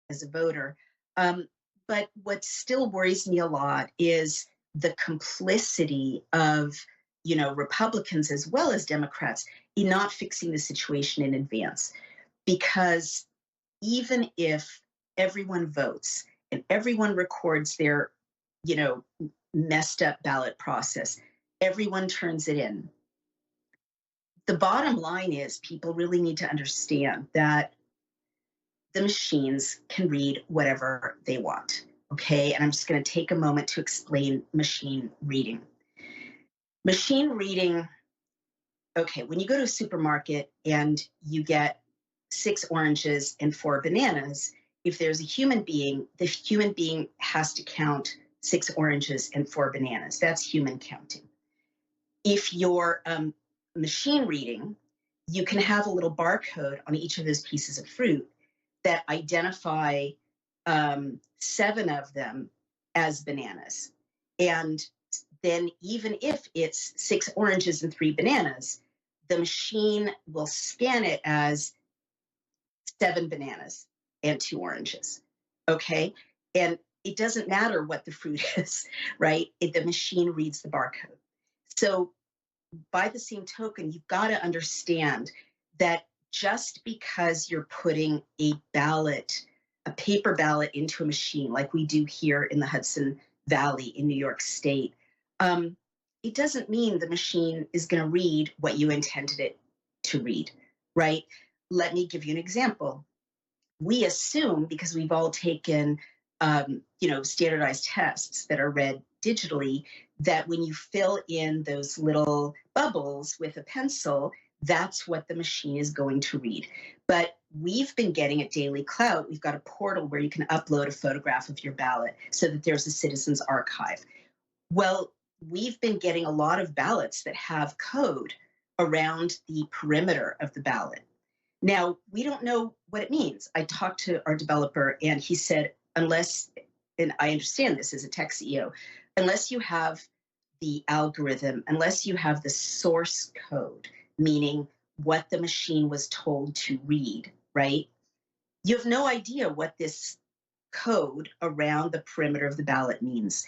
as a voter. Um, but what still worries me a lot is the complicity of, Republicans as well as Democrats in not fixing the situation in advance. Because even if everyone votes and everyone records their, you know, messed up ballot process, everyone turns it in. The bottom line is people really need to understand that the machines can read whatever they want. Okay. And I'm just going to take a moment to explain machine reading. Machine reading, okay, when you go to a supermarket and you get 6 oranges and 4 bananas, if there's a human being, the human being has to count 6 oranges and 4 bananas. That's human counting. If you're machine reading, you can have a little barcode on each of those pieces of fruit that identify 7 of them as bananas. And then, even if it's 6 oranges and 3 bananas, the machine will scan it as 7 bananas and 2 oranges. Okay. And it doesn't matter what the fruit is, right? The machine reads the barcode. So, by the same token, you've got to understand that just because you're putting a paper ballot into a machine like we do here in the Hudson Valley in New York State, um, it doesn't mean the machine is going to read what you intended it to read, right? Let me give you an example. We assume, because we've all taken standardized tests that are read digitally, that when you fill in those little bubbles with a pencil, that's what the machine is going to read. But we've been getting at Daily Clout, we've got a portal where you can upload a photograph of your ballot so that there's a citizen's archive. Well, we've been getting a lot of ballots that have code around the perimeter of the ballot. Now, we don't know what it means. I talked to our developer and he said, unless, and I understand this as a tech CEO, unless you have the algorithm, unless you have the source code, meaning what the machine was told to read, right? You have no idea what this code around the perimeter of the ballot means.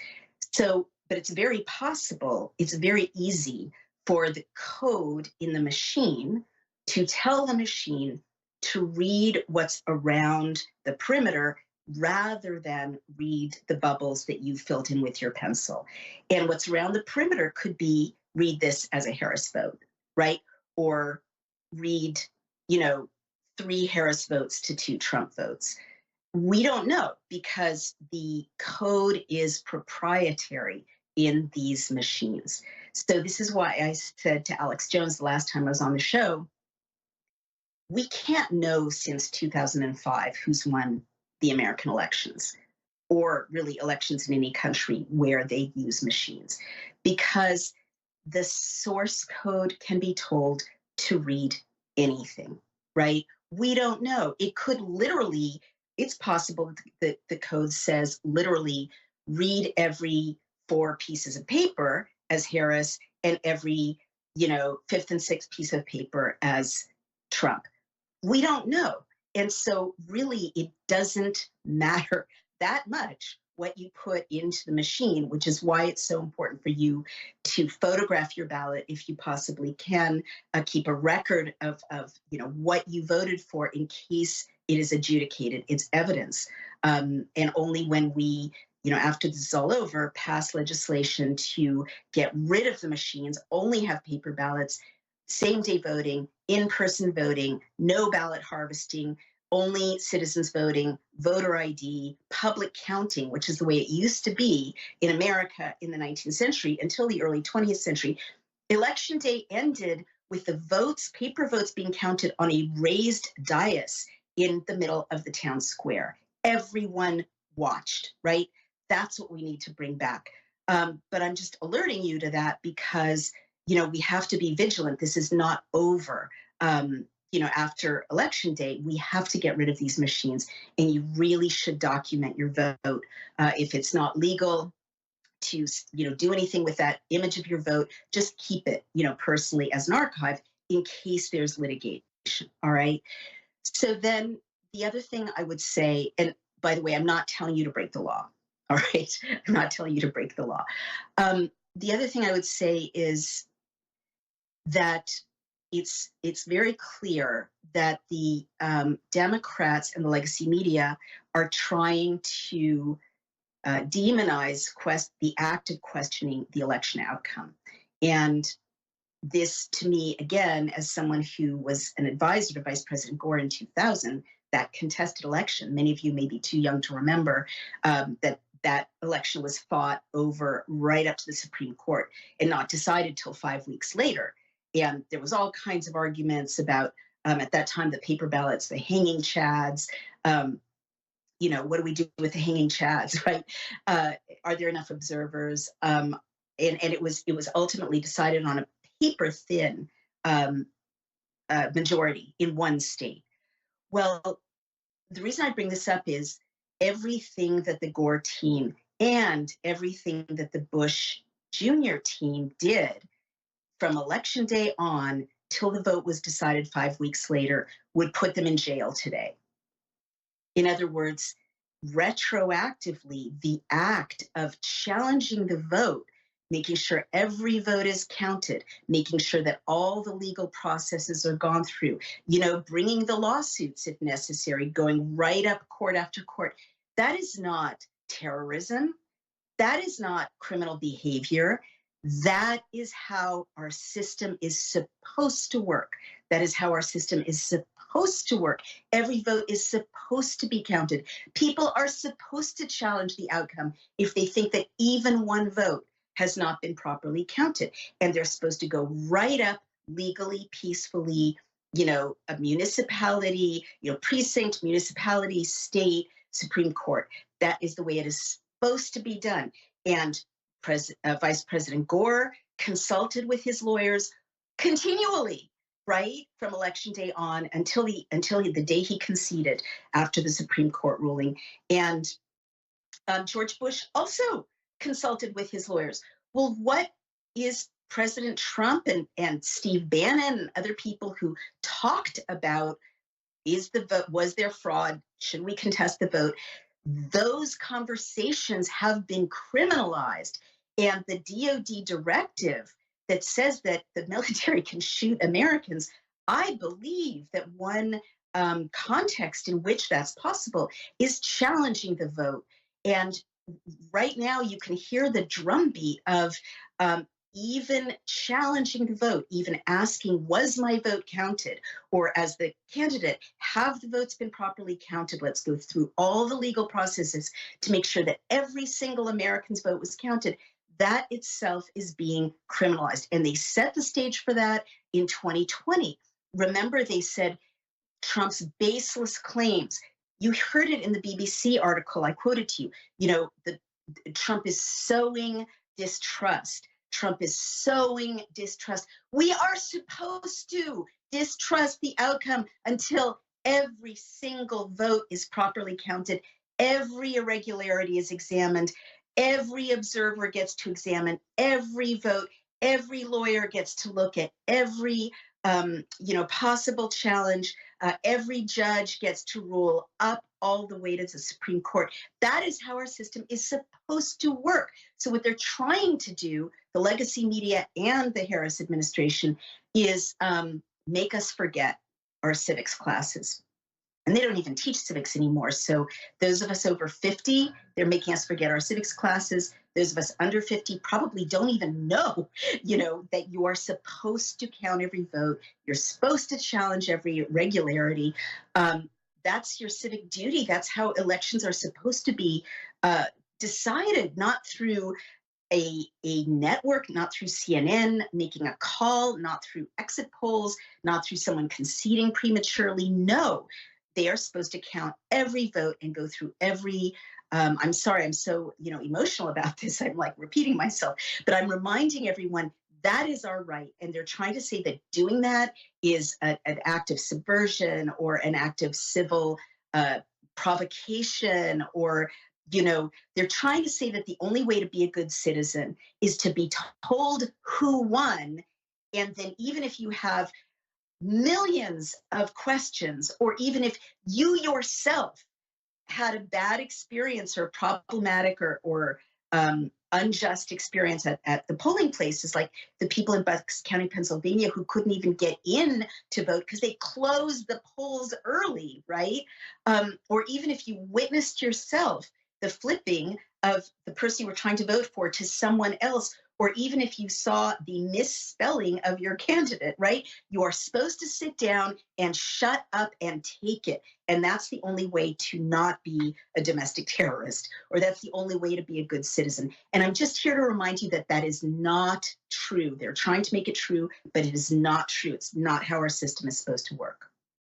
So, but it's very possible, it's very easy for the code in the machine to tell the machine to read what's around the perimeter rather than read the bubbles that you filled in with your pencil. And what's around the perimeter could be read this as a Harris vote, right? Or read, 3 Harris votes to 2 Trump votes. We don't know because the code is proprietary in these machines. So this is why I said to Alex Jones the last time I was on the show, we can't know since 2005 who's won the American elections, or really elections in any country where they use machines, because the source code can be told to read anything, right? We don't know. It could literally, it's possible that the code says literally read every 4 pieces of paper as Harris and every, fifth and sixth piece of paper as Trump. We don't know. And so, really, it doesn't matter that much what you put into the machine, which is why it's so important for you to photograph your ballot if you possibly can, keep a record of what you voted for in case it is adjudicated. It's evidence. And only when we, after this is all over, pass legislation to get rid of the machines, only have paper ballots, same day voting, in-person voting, no ballot harvesting, only citizens voting, voter ID, public counting, which is the way it used to be in America in the 19th century until the early 20th century. Election day ended with the votes, paper votes, being counted on a raised dais in the middle of the town square. Everyone watched, right? That's what we need to bring back. But I'm just alerting you to that because, we have to be vigilant. This is not over. After election day, we have to get rid of these machines, and you really should document your vote. If it's not legal to, do anything with that image of your vote, just keep it, personally as an archive in case there's litigation. All right. So then the other thing I would say, and by the way, I'm not telling you to break the law. All right. I'm not telling you to break the law. The other thing I would say is that it's very clear that the Democrats and the legacy media are trying to demonize the act of questioning the election outcome. And this, to me, again, as someone who was an advisor to Vice President Gore in 2000, that contested election, many of you may be too young to remember that election was fought over right up to the Supreme Court and not decided till 5 weeks later. And there was all kinds of arguments about, at that time, the paper ballots, the hanging chads. What do we do with the hanging chads, right? Are there enough observers? And it was ultimately decided on a paper thin majority in one state. Well, the reason I bring this up is everything that the Gore team and everything that the Bush Jr. team did from election day on till the vote was decided 5 weeks later would put them in jail today. In other words, retroactively, the act of challenging the vote, making sure every vote is counted, making sure that all the legal processes are gone through, bringing the lawsuits if necessary, going right up court after court. That is not terrorism. That is not criminal behavior. That is how our system is supposed to work. That is how our system is supposed to work. Every vote is supposed to be counted. People are supposed to challenge the outcome if they think that even one vote has not been properly counted. And they're supposed to go right up legally, peacefully, a municipality, precinct, municipality, state, Supreme Court. That is the way it is supposed to be done. And Vice President Gore consulted with his lawyers continually, right, from election day on until the day he conceded after the Supreme Court ruling. And George Bush also consulted with his lawyers. Well, what is President Trump and Steve Bannon and other people who talked about was there fraud? Should we contest the vote? Those conversations have been criminalized. And the DOD directive that says that the military can shoot Americans, I believe that one context in which that's possible is challenging the vote. And right now you can hear the drumbeat of even challenging the vote, even asking, was my vote counted? Or as the candidate, have the votes been properly counted? Let's go through all the legal processes to make sure that every single American's vote was counted. That itself is being criminalized. And they set the stage for that in 2020. Remember, they said Trump's baseless claims. You heard it in the BBC article I quoted to you. Trump is sowing distrust. Trump is sowing distrust. We are supposed to distrust the outcome until every single vote is properly counted. Every irregularity is examined. Every observer gets to examine every vote. Every lawyer gets to look at every possible challenge. Every judge gets to rule up all the way to the Supreme Court. That is how our system is supposed to work. So what they're trying to do, the legacy media and the Harris administration, is make us forget our civics classes. And they don't even teach civics anymore. So those of us over 50, they're making us forget our civics classes. Those of us under 50 probably don't even know, that you are supposed to count every vote. You're supposed to challenge every irregularity. That's your civic duty. That's how elections are supposed to be decided, not through a network, not through CNN making a call, not through exit polls, not through someone conceding prematurely. No, they are supposed to count every vote and go through every. I'm sorry, I'm so emotional about this. I'm like repeating myself, but I'm reminding everyone that is our right. And they're trying to say that doing that is an act of subversion or an act of civil provocation, or they're trying to say that the only way to be a good citizen is to be told who won. And then even if you have millions of questions, or even if you yourself had a bad experience or problematic or unjust experience at the polling places, like the people in Bucks County, Pennsylvania, who couldn't even get in to vote because they closed the polls early, right? Or even if you witnessed yourself the flipping of the person you were trying to vote for to someone else, or even if you saw the misspelling of your candidate, right? You are supposed to sit down and shut up and take it. And that's the only way to not be a domestic terrorist, or that's the only way to be a good citizen. And I'm just here to remind you that that is not true. They're trying to make it true, but it is not true. It's not how our system is supposed to work.